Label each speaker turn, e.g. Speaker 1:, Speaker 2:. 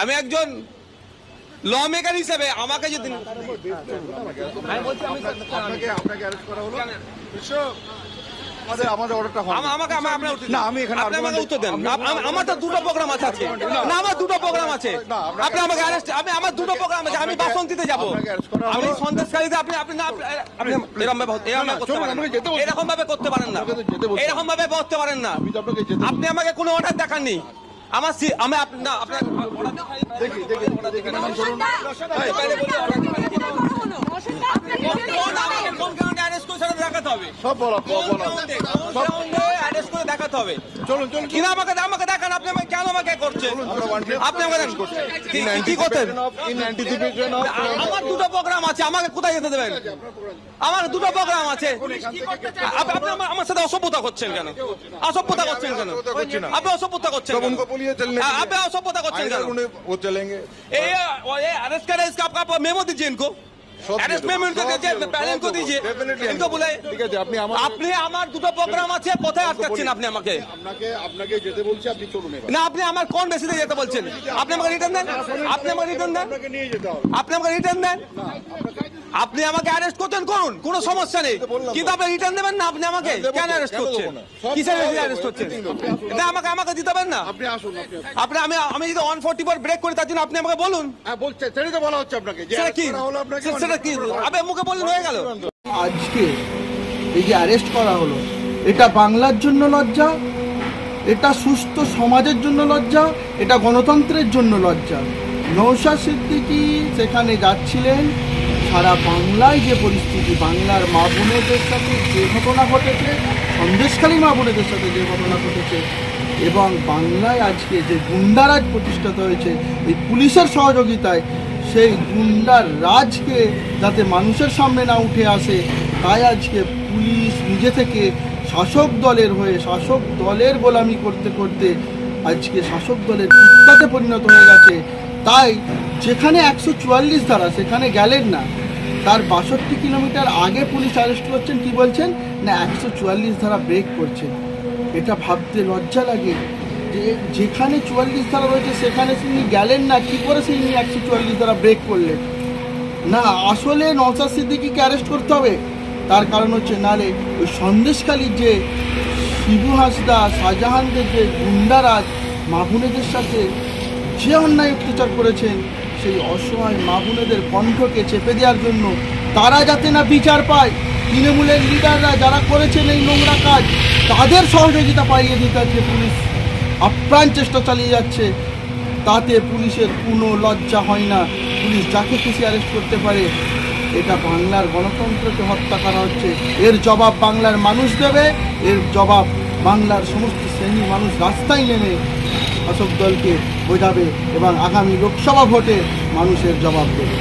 Speaker 1: আমি একজন ল মেকার হিসেবে আমাকে যদি আমার তো দুটো প্রোগ্রাম আছে না, আমার দুটো প্রোগ্রাম আছে। আপনি আমাকে আমার দুটো প্রোগ্রাম আছে, আমি বাসন্তীতে যাবো। আমি সন্দেশকারীতে আপনি এরকম ভাবে করতে পারেন না, এরকম ভাবে করতে পারেন না। আপনি আমাকে কোনো অর্ডার দেখাননি। আমার আমি না আপনার দেখাতে হবে, দেখাতে হবে। কিনা আমাকে দেখান, আপনি আমাকে কেন আমাকে করছেন? আপনি আমাকে কি করতেন? আমার দুটো প্রোগ্রাম আছে, আমাকে কোথায় যেতে দেবেন? আমার দুটো প্রোগ্রাম আছে। আপনি আমার সাথে অসভ্যতা করছেন কেন? অসভ্যতা করছেন কেন? আপনি অসভ্যতা করছেন, आप असभ्यता करते हैं।
Speaker 2: वो चलेंगे।
Speaker 1: अरेस्ट करें, इसका आपका मेमो दीजिए इनको, अरेस्ट मेमो इनको दीजिए, पहले इनको दीजिए, इनको बुलाए। আপনি আমার দুটো প্রোগ্রাম আছে, কোথায় আটকাচ্ছেন আপনি আমাকে?
Speaker 2: আপনাকে যেতে বলছি, আপনি চলুন।
Speaker 1: না, আপনি আমার কোন বেসিসে যেতে বলছেন? আপনি আমাকে রিটার্ন দেন, আপনি আমাকে রিটার্ন দেন, আপনি আমাকে রিটার্ন দেন। আপনি আমাকে অ্যারেস্ট করতেন করুন, কোনো সমস্যা নেই, কিন্তু আপনি রিটার্ন দেবেন না। আপনি আমাকে কেন অ্যারেস্ট করছেন? কিসের অ্যারেস্ট করছেন? না, আমাকে দিতে পারেন না।
Speaker 2: আপনি আসুন।
Speaker 1: আপনি আমি যদি 144 ব্রেক করি, তার জন্য আপনি আমাকে বলুন।
Speaker 2: বলছে সেটাই তো বলা হচ্ছে আপনাকে,
Speaker 1: সেটা কি? সেটা কি? আপনি মুখে বললেন হয়ে গেল।
Speaker 3: আজকে এই যে অ্যারেস্ট করা হলো, এটা বাংলার জন্য লজ্জা, এটা সুস্থ সমাজের জন্য লজ্জা, এটা গণতন্ত্রের জন্য লজ্জা। নওশাদ সিদ্দিকী সেখানে যাচ্ছিলেন, সারা বাংলায় যে পরিস্থিতি, বাংলার মা বোনেদের সাথে যে ঘটনা ঘটেছে, সন্দেশখালী মা বোনেদের সাথে যে ঘটনা ঘটেছে, এবং বাংলায় আজকে যে গুন্ডারাজ প্রতিষ্ঠিত হয়েছে এই পুলিশের সহযোগিতায়, সেই গুন্ডার রাজকে যাতে মানুষের সামনে না উঠে আসে, তাই আজকে পুলিশ নিজে থেকে শাসক দলের হয়ে শাসক দলের গোলামি করতে করতে আজকে শাসক দলের কুত্তাতে পরিণত হয়ে গেছে। তাই যেখানে 144 ধারা, সেখানে গেলেন না, তার 62 কিলোমিটার আগে পুলিশ অ্যারেস্ট করছেন। কি বলছেন? না 144 ধারা ব্রেক করছেন। এটা ভাবতে লজ্জা লাগে যে যেখানে 44 ধারা রয়েছে সেখানে তিনি গেলেন না, কি করে তিনি 144 ধারা ব্রেক করলেন? না, আসলে নওশাদ সিদ্দিকীকে অ্যারেস্ট করতে হবে। তার কারণ হচ্ছে, নালে ওই সন্দেশখালীর যে শিবু হাসদা, শাহজাহানদের যে গুন্ডারাজ মা বোনেদের সাথে যে অন্যায় অত্যাচার করেছেন, সেই অসহায় মা বোনেদের কণ্ঠকে চেপে দেওয়ার জন্য, তারা যাতে না বিচার পায়, তৃণমূলের লিডাররা যারা করেছেন এই নোংরা কাজ, তাদের সহযোগিতা পাইয়ে দিতে আজকে পুলিশ আপ্রাণ চেষ্টা চালিয়ে যাচ্ছে। তাতে পুলিশের কোনো লজ্জা হয় না, পুলিশ যাকে খুশি অ্যারেস্ট করতে পারে। এটা বাংলার গণতন্ত্রকে হত্যা করা হচ্ছে। এর জবাব বাংলার মানুষ দেবে, এর জবাব বাংলার সমস্ত শ্রেণীর মানুষ রাস্তায় নেমে শাসক দলকে বোঝাবে এবং আগামী লোকসভা ভোটে মানুষের জবাব দেবে।